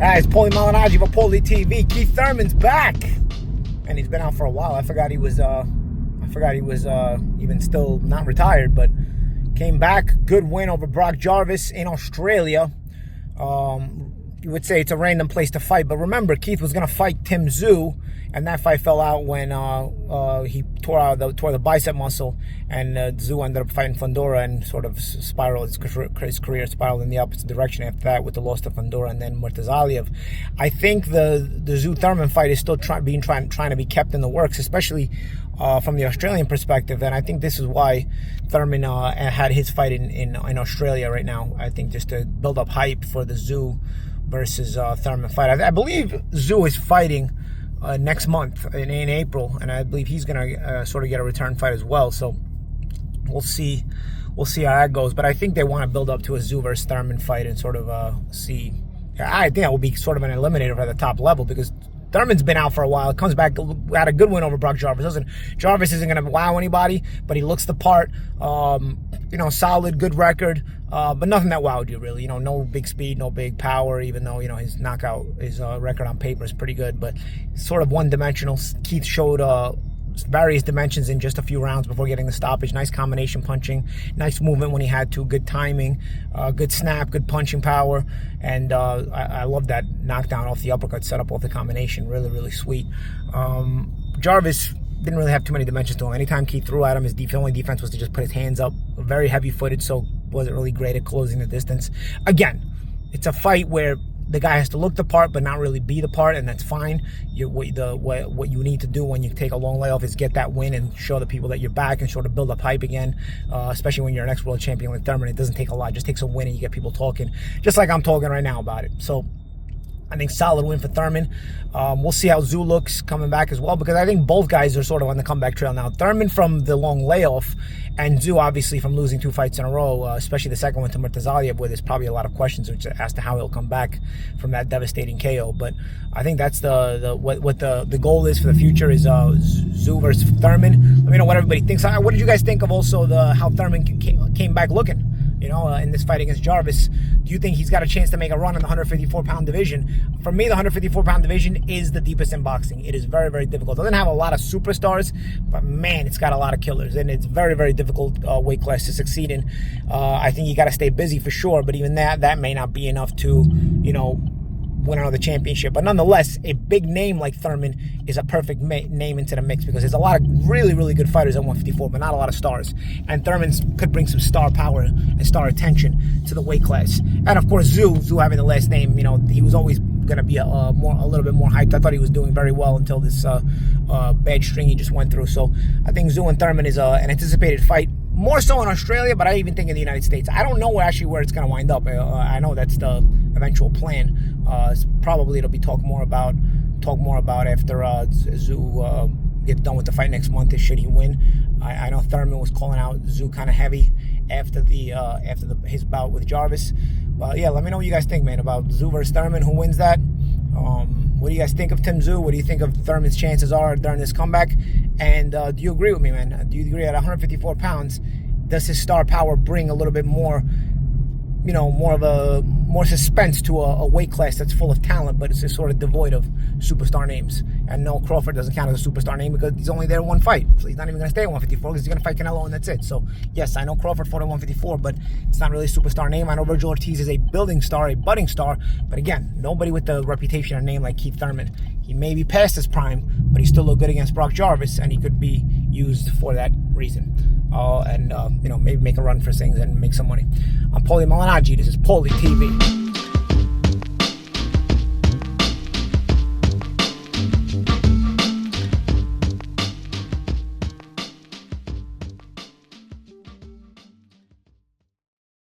Hi, it's Paulie Malignaggi for Paulie TV. Keith Thurman's back, and he's been out for a while. I forgot he was even still not retired, but came back. Good win over Brock Jarvis in Australia. You would say it's a random place to fight, but remember, Keith was going to fight Tim Tszyu, and that fight fell out when he tore the bicep muscle, and Tszyu ended up fighting Fundora and sort of spiraled his career spiraled in the opposite direction after that with the loss to Fundora and then Murtazaliev. I think the Tszyu Thurman fight is still trying to be kept in the works, especially from the Australian perspective, and I think this is why Thurman had his fight in Australia right now. I think just to build up hype for the Tszyu versus Thurman fight. I believe Tszyu is fighting next month in April, and I believe he's going to sort of get a return fight as well. So we'll see how that goes. But I think they want to build up to a Tszyu versus Thurman fight and sort of see. I think that will be sort of an eliminator at the top level because Thurman's been out for a while. Comes back, had a good win over Brock Jarvis. Jarvis isn't going to wow anybody, but he looks the part. Solid, good record, but nothing that wowed you really. No big speed, no big power. Even though his record on paper is pretty good, but sort of one-dimensional. Keith showed various dimensions in just a few rounds before getting the stoppage. Nice combination punching, nice movement when he had to, good timing, good snap, good punching power, and I love that knockdown off the uppercut setup off the combination. Really, really sweet. Jarvis didn't really have too many dimensions to him. Anytime Keith threw at him, his only defense was to just put his hands up. Very heavy-footed, so wasn't really great at closing the distance. Again, it's a fight where the guy has to look the part but not really be the part, and that's fine. What you need to do when you take a long layoff is get that win and show the people that you're back and sort of build up hype again, especially when you're an ex-world champion like Thurman. It doesn't take a lot. It just takes a win and you get people talking, just like I'm talking right now about it. So I think solid win for Thurman. We'll see how Tszyu looks coming back as well, because I think both guys are sort of on the comeback trail now. Thurman from the long layoff, and Tszyu obviously from losing 2 fights in a row, especially the second one to Murtazaliev, where there's probably a lot of questions as to how he'll come back from that devastating KO. But I think that's what the goal is for the future is Tszyu versus Thurman. Let me know what everybody thinks. What did you guys think of also how Thurman came back looking? In this fight against Jarvis? Do you think he's got a chance to make a run in the 154-pound division? For me, the 154-pound division is the deepest in boxing. It is very, very difficult. It doesn't have a lot of superstars, but man, it's got a lot of killers, and it's very, very difficult weight class to succeed in. I think you got to stay busy for sure, but even that may not be enough to, win another championship. But nonetheless, a big name like Thurman is a perfect name into the mix, because there's a lot of really, really good fighters at 154, but not a lot of stars. And Thurman could bring some star power and star attention to the weight class. And of course, Tszyu having the last name, he was always going to be a little bit more hyped. I thought he was doing very well until this bad string he just went through. So I think Tszyu and Thurman is an anticipated fight. More so in Australia, but I even think in the United States. I don't know where it's going to wind up. I know that's the eventual plan. Probably it'll be talk more about after Tszyu gets done with the fight next month. Should he win? I know Thurman was calling out Tszyu kind of heavy after his bout with Jarvis. But yeah, let me know what you guys think, man, about Tszyu versus Thurman. Who wins that? What do you guys think of Tim Tszyu? What do you think of Thurman's chances are during this comeback? And do you agree with me, man? Do you agree at 154 pounds, does his star power bring a little bit more, more suspense to a weight class that's full of talent, but it's just sort of devoid of superstar names? And no, Crawford doesn't count as a superstar name because he's only there in one fight. So he's not even going to stay at 154 because he's going to fight Canelo and that's it. So yes, I know Crawford fought at 154, but it's not really a superstar name. I know Virgil Ortiz is a budding star, but again, nobody with the reputation or name like Keith Thurman. He may be past his prime, but he still looked good against Brock Jarvis, and he could be used for that reason. Maybe make a run for things and make some money. I'm Paulie Malignaggi. This is Paulie TV.